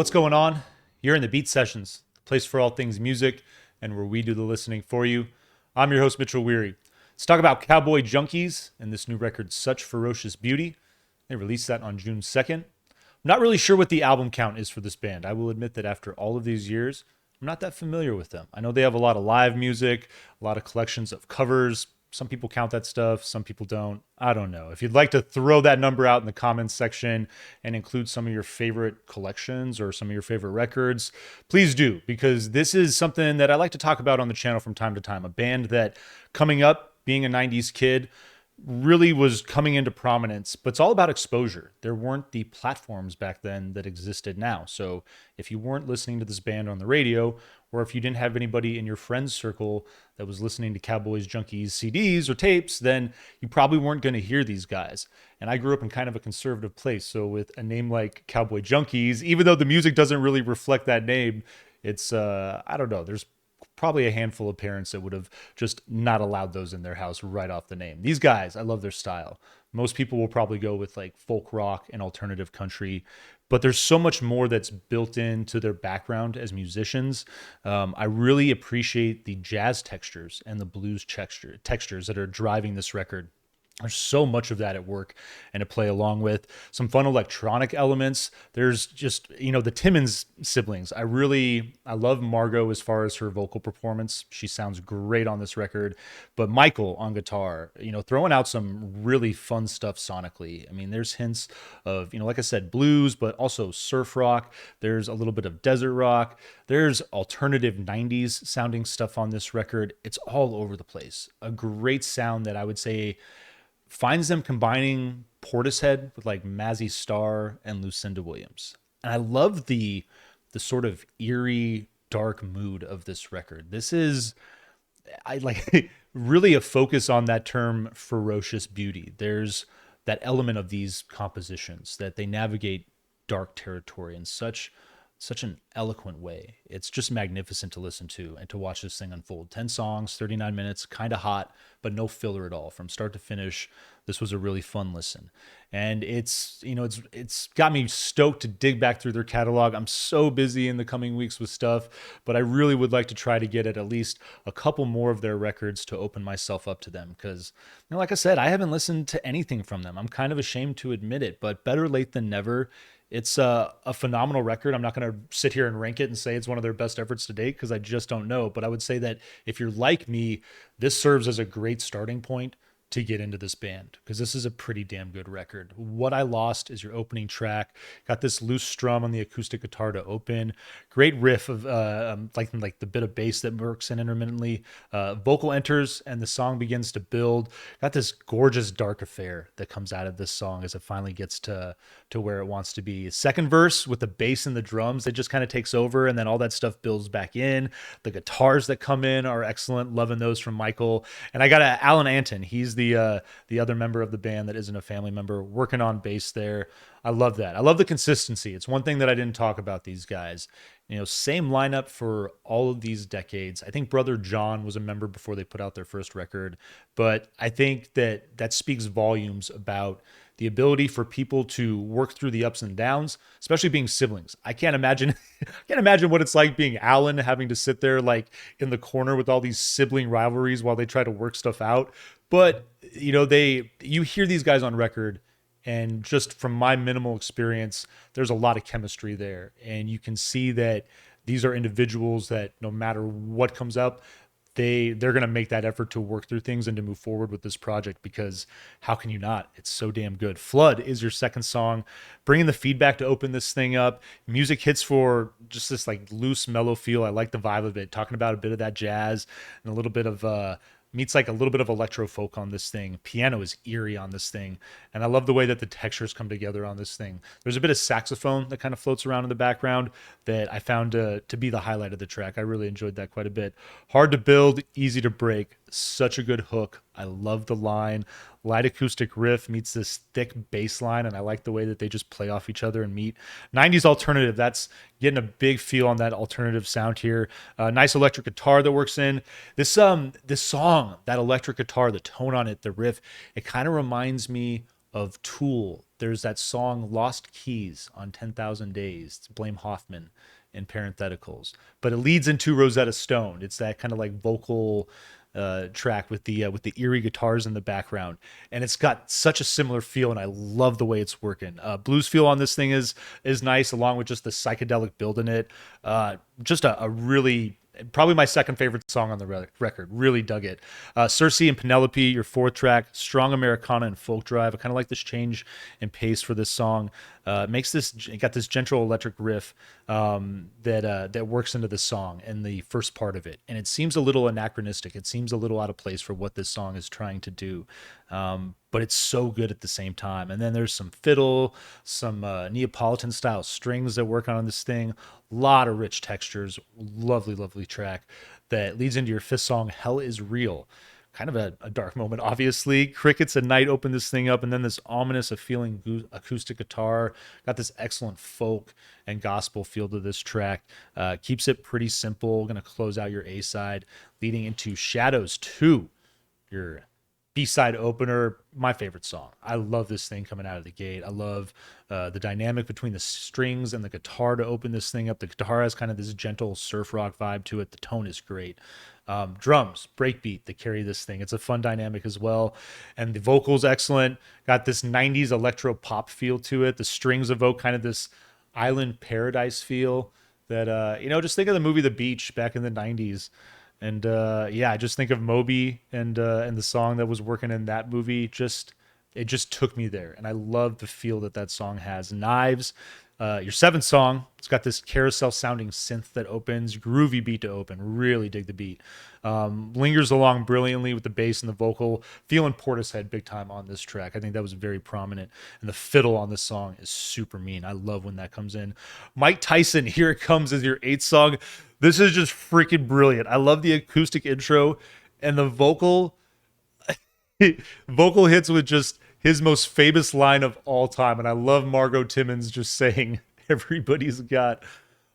What's going on? You're in the Beat Sessions, the place for all things music and where we do the listening for you. I'm your host, Mitchell Weary. Let's talk about Cowboy Junkies and this new record, Such Ferocious Beauty. They released that on June 2nd. I'm not really sure what the album count is for this band. I will admit that after all of these years, I'm not that familiar with them. I know they have a lot of live music, a lot of collections of covers. Some people count that stuff, some people don't. I don't know. If you'd like to throw that number out in the comments section and include some of your favorite collections or some of your favorite records, please do, because this is something that I like to talk about on the channel from time to time. A band that, coming up, being a 90s kid, really was coming into prominence, but it's all about exposure. There weren't the platforms back then that existed now. So if you weren't listening to this band on the radio, or if you didn't have anybody in your friends circle that was listening to Cowboys Junkies CDs or tapes, then you probably weren't going to hear these guys. And I grew up in kind of a conservative place. So with a name like Cowboy Junkies, even though the music doesn't really reflect that name, it's, I don't know, there's probably a handful of parents that would have just not allowed those in their house right off the name. These guys, I love their style. Most people will probably go with like folk rock and alternative country, but there's so much more that's built into their background as musicians. I really appreciate the jazz textures and the blues textures that are driving this record. There's so much of that at work and to play along with. Some fun electronic elements. There's just, the Timmons siblings. I love Margot as far as her vocal performance. She sounds great on this record. But Michael on guitar, throwing out some really fun stuff sonically. I mean, there's hints of, like I said, blues, but also surf rock. There's a little bit of desert rock. There's alternative 90s sounding stuff on this record. It's all over the place. A great sound that I would say finds them combining Portishead with like Mazzy Star and Lucinda Williams. And I love the sort of eerie, dark mood of this record. This is, I like really a focus on that term ferocious beauty. There's that element of these compositions that they navigate dark territory in such an eloquent way. It's just magnificent to listen to and to watch this thing unfold. 10 songs, 39 minutes, kind of hot, but no filler at all. From start to finish, this was a really fun listen. And it's got me stoked to dig back through their catalog. I'm so busy in the coming weeks with stuff, but I really would like to try to get at least a couple more of their records to open myself up to them. Because, like I said, I haven't listened to anything from them. I'm kind of ashamed to admit it, but better late than never. It's a phenomenal record. I'm not going to sit here and rank it and say it's one of their best efforts to date because I just don't know. But I would say that if you're like me, this serves as a great starting point to get into this band because this is a pretty damn good record. What I Lost is your opening track. Got this loose strum on the acoustic guitar to open. Great riff of like the bit of bass that works in intermittently. Vocal enters and the song begins to build. Got this gorgeous dark affair that comes out of this song as it finally gets to where it wants to be. Second verse with the bass and the drums, it just kind of takes over and then all that stuff builds back in. The guitars that come in are excellent. Loving those from Michael. And I got Alan Anton. He's the other member of the band that isn't a family member working on bass there. I love that. I love the consistency. It's one thing that I didn't talk about these guys. Same lineup for all of these decades. I think Brother John was a member before they put out their first record, but I think that speaks volumes about the ability for people to work through the ups and downs, especially being siblings. I can't imagine what it's like being Alan, having to sit there like in the corner with all these sibling rivalries while they try to work stuff out. But you hear these guys on record, and just from my minimal experience, there's a lot of chemistry there. And you can see that these are individuals that no matter what comes up, they're going to make that effort to work through things and to move forward with this project because how can you not? It's so damn good. Flood is your second song, bringing the feedback to open this thing up. Music hits for just this like loose, mellow feel. I like the vibe of it, talking about a bit of that jazz and a little bit of meets like a little bit of electro folk on this thing. Piano is eerie on this thing. And I love the way that the textures come together on this thing. There's a bit of saxophone that kind of floats around in the background that I found to be the highlight of the track. I really enjoyed that quite a bit. Hard to build, easy to break. Such a good hook. I love the line. Light acoustic riff meets this thick bass line, and I like the way that they just play off each other and meet. 90s alternative, that's getting a big feel on that alternative sound here. Nice electric guitar that works in. This song, that electric guitar, the tone on it, the riff, it kind of reminds me of Tool. There's that song Lost Keys on 10,000 Days. It's Blame Hoffman in parentheticals. But it leads into Rosetta Stone. It's that kind of like vocal track with the eerie guitars in the background, and it's got such a similar feel, and I love the way it's working. Blues feel on this thing is nice, along with just the psychedelic build in it. Just a really, probably my second favorite song on the record. Really dug it. Circe and Penelope, your fourth track, strong Americana and folk drive. I kind of like this change in pace for this song. Makes this, it got this gentle electric riff that works into the song and the first part of it, and it seems a little anachronistic. It seems a little out of place for what this song is trying to do, but it's so good at the same time. And then there's some fiddle, some Neapolitan style strings that work on this thing. A lot of rich textures. Lovely, lovely track that leads into your fifth song, Hell Is Real. Kind of a dark moment, obviously. Crickets at Night open this thing up, and then this ominous, a feeling acoustic guitar. Got this excellent folk and gospel feel to this track. Keeps it pretty simple. Going to close out your A side, leading into Shadows 2, your B-side opener. My favorite song. I love this thing coming out of the gate. I love the dynamic between the strings and the guitar to open this thing up. The guitar has kind of this gentle surf rock vibe to it. The tone is great. Drums, breakbeat that carry this thing. It's a fun dynamic as well. And the vocals excellent. Got this 90s electro pop feel to it. The strings evoke kind of this island paradise feel that, just think of the movie The Beach back in the 90s. And I just think of Moby and the song that was working in that movie. It just took me there, and I love the feel that song has. Knives, your seventh song. It's got this carousel sounding synth that opens, groovy beat to open. Really dig the beat. Lingers along brilliantly with the bass and the vocal. Feeling Portishead big time on this track. I think that was very prominent. And the fiddle on this song is super mean. I love when that comes in. Mike Tyson, Here It Comes, as your eighth song. This is just freaking brilliant. I love the acoustic intro and the vocal hits with just his most famous line of all time. And I love Margot Timmons just saying, everybody's got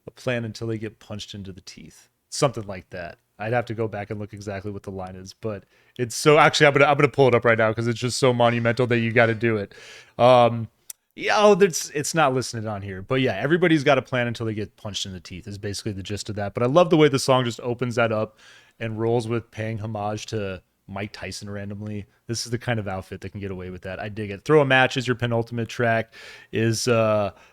a plan until they get punched into the teeth. Something like that. I'd have to go back and look exactly what the line is, but it's so, actually, I'm gonna pull it up right now because it's just so monumental that you got to do it. It's not listed on here, but yeah, everybody's got a plan until they get punched in the teeth is basically the gist of that. But I love the way the song just opens that up and rolls with paying homage to Mike Tyson randomly. This is the kind of outfit that can get away with that. I dig it. Throw a Match is your penultimate track. Is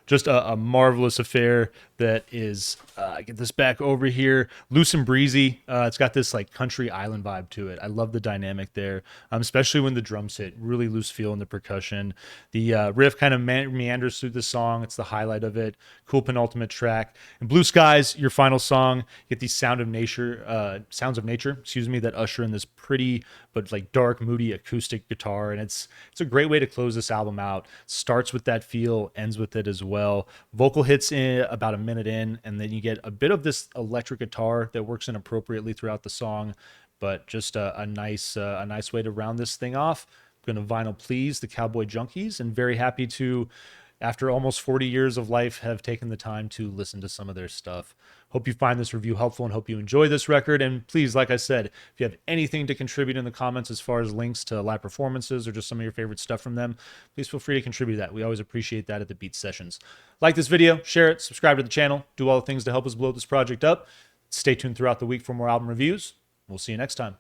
just a marvelous affair that is, get this back over here, loose and breezy. It's got this like country island vibe to it. I love the dynamic there, especially when the drums hit. Really loose feel in the percussion. The riff kind of meanders through the song. It's the highlight of it. Cool penultimate track. And Blue Skies, your final song. You get these sounds of nature, that usher in this pretty but like dark, moody acoustic guitar, and it's a great way to close this album out. Starts with that feel, ends with it as well. Vocal hits in about a minute in, and then you get a bit of this electric guitar that works in appropriately throughout the song, but just a nice way to round this thing off. I'm going to vinyl please the Cowboy Junkies, and very happy to, after almost 40 years of life, have taken the time to listen to some of their stuff. Hope you find this review helpful and hope you enjoy this record. And please, like I said, if you have anything to contribute in the comments as far as links to live performances or just some of your favorite stuff from them, please feel free to contribute that. We always appreciate that at the Beat Sessions. Like this video, share it, subscribe to the channel, do all the things to help us blow this project up. Stay tuned throughout the week for more album reviews. We'll see you next time.